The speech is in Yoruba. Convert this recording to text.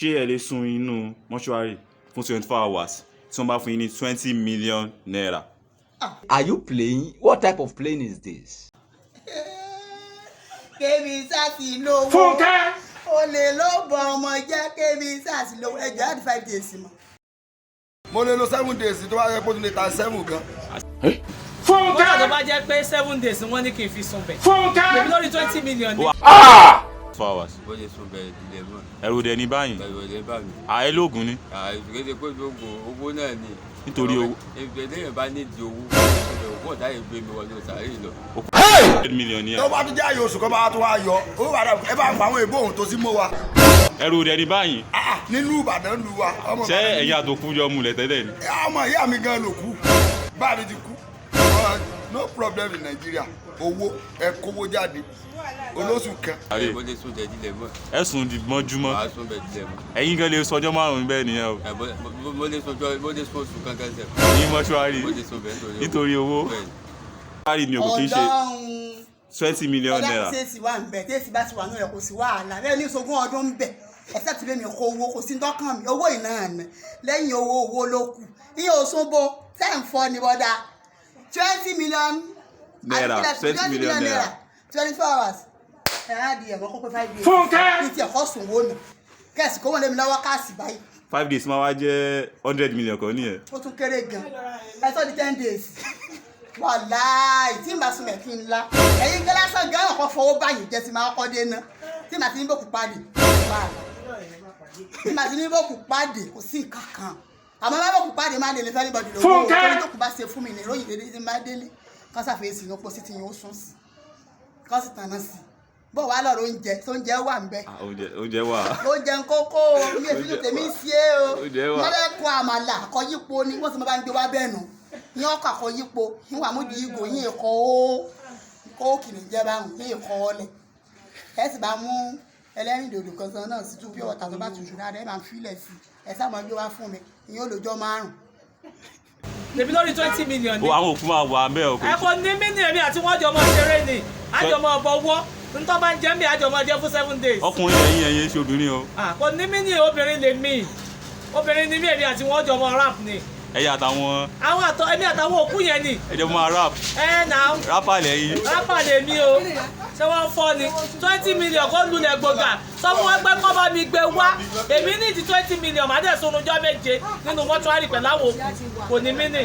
ṣé ẹ lè sun inú mọ́ṣúárì fún 24 hours tí wọ́n bá fún yín ní 20 million naira? Are you playing? What type of playing is this? Kébì sáàsì lówó. Fúnkẹ́. Olè ló bọ ọmọ jẹ́ kébì sáàsì lówó. Ẹjọ́ àti 5 days mọ́. Mo lè lo 7 days tó bá yẹ kó tún lè ta 7 gan. Fúnkẹ́. Bọ́lá tó bá jẹ́ pé 7 days wọ́n ní kí n fi sun bẹ̀. Fúnkẹ́. Bèbí lórí 20 million ní. 4 hours. Bó ṣe sún bẹ̀rẹ̀ ìdílé mọ́. ẹrù dẹ̀ ní báyìí. Ẹ̀rọ ìdílé bá mi. ààyè lóògùn ni. Ìgbésẹ̀ pé lóògùn owó náà ni. Nítorí owó. Ìgbésẹ̀ bá ní di owó. Òkú ọ̀tá yìí gbé mi wọlé sàárè lọ. 100 million ni ẹ. Tó bá tún jẹ́ àyè oṣù kan bá tún wá yọ, owó bàdà ẹ bá pa àwọn èbó òun tó sí mọ́ wa. ẹrù dẹ̀ ní báyìí. Nínú Ìbàdàn lu wa. ṣé ẹ̀yà tó kú jọ múlẹ̀ tẹ́lẹ̀ ni? Ọmọ ìyá mi gan ló kú. Bá mi ti kú. No problem in Nigeria. Owó ẹ kówó jáde. Olóṣù kan. Mo lè sún ìdílé mọ́. ẹ̀sùn mọ́júmọ́. Màá sún ìdílé mọ́. ẹ̀yin gan lè sọjọ́ márùn-ún bẹ́ẹ̀ nìyẹn o. Mo lè sún oṣù kankan sẹ̀. ní mọ́ṣúárì Mo lè sún bẹ́ẹ̀ nítorí owó. mọ́ṣúárì ni òkú kì í ṣe 20 million naira. Ọ̀dà tẹ̀sí wà ń bẹ̀ tẹ̀sí bá ti wà náà kò sí wàhálà. Bẹ́ẹ̀ ní ìṣògùn ọdún ń bẹ̀. Ẹ̀sẹ̀ tí bẹ́ẹ̀ mi kó owó kò sí dọ́kàn mi. Owó ìná ni. Lẹ́yìn owó ló kù. Iye òṣùnbó 10 ni bọ́dà. 20 million naira 20 million naira. 24 hours. Ẹ̀rọ adìyẹ mọ́ kó pé 5 days. Fúnkẹ́. Ní ti ẹ̀kọ́ sùn wó nù. Kẹ̀sì kó wọ́n lé mi lọ́wọ́ káàsì báyìí. 5 days máa wá jẹ́ 100 million kan nìyẹn. Ó tún kéré gan. Ẹ sọ di 10 days. Wàláì tí màá sunlẹ̀ kí n la. Ẹ̀yin gẹ́lá sàn gan ọ̀kan fọwọ́ báyìí jẹ́ ti máa kọ́ dé ná. Tí màá ti ní bòkù pàdé. Tí màá ti ní bòkù pàdé kò sí nǹkan kan. Àmọ́ bá bòkù pàdé máa lè lè fẹ́ níbọ̀dì lówó. Fúnkẹ́. Torí tó kù bá ṣe fún mi ní ìròyìn dédé tí máa délé. Kán ṣàfihàn ìyókù sí ti yóò sún sí. Kán sì tàná sí. Bó wàá lọ́rọ̀ oúnjẹ tó oúnjẹ wà ń bẹ. oúnjẹ wà. Oúnjẹ ń kókó mi èsì ló tèmi sí é o. Oúnjẹ wà. Wọ́n lè kó àmàlà àkọ́yípo ni wọ́n sì máa bá ń gbé wá bẹ́ẹ̀ nù. Ní ọkọ̀ àkọ́yípo ní wàá mú di ìgò yín èkó kó kìnnì jẹ́ bá ń yín èkó ọlẹ̀. Ẹ sì bá mú ẹlẹ́rìndòdò kan san náà sí tún bí ọ̀tà tó bá tutù dáadáa ẹ máa ń filẹ̀ sí. Ẹ sáà máa gbé wá fún mi ìyẹn olójọ́ 5. Bèbí lórí 20 million ní. àwọn òkú máa wà bẹ́ẹ̀ o. Ẹ kò ní mí ní èmi àti wọ́n jọ mọ́ ṣeré ni. Àjọ mọ́ bọ̀wọ́. Ntọ́ bá ń jẹ́ mi àjọ mọ́ jẹ́ fún 7 days. ọkùnrin ẹ̀yin ṣe obìnrin o. Kò ní mí ní obìnrin lè mí. Obìnrin ni mí èmi àti wọ́n jọ mọ́ rap ni. ẹ̀yà àtàwọn. Èmi àtàwọn òkú yẹn ni. ẹ̀jẹ̀ máa rap. Náà. rápà lẹ́yìn. Rápà lè mí o. Ṣé wọ́n fọ́ ni? 20 million kó lulẹ̀ gbọ̀gà. Sọ fún wọn pé kọ́ bá mi gbé wá. Èmi ní ti 20 million màá dẹ̀ sunujọ́ méje nínú mọ́ṣúárì pẹ̀lú àwọn òkú. Kò ní mí nì.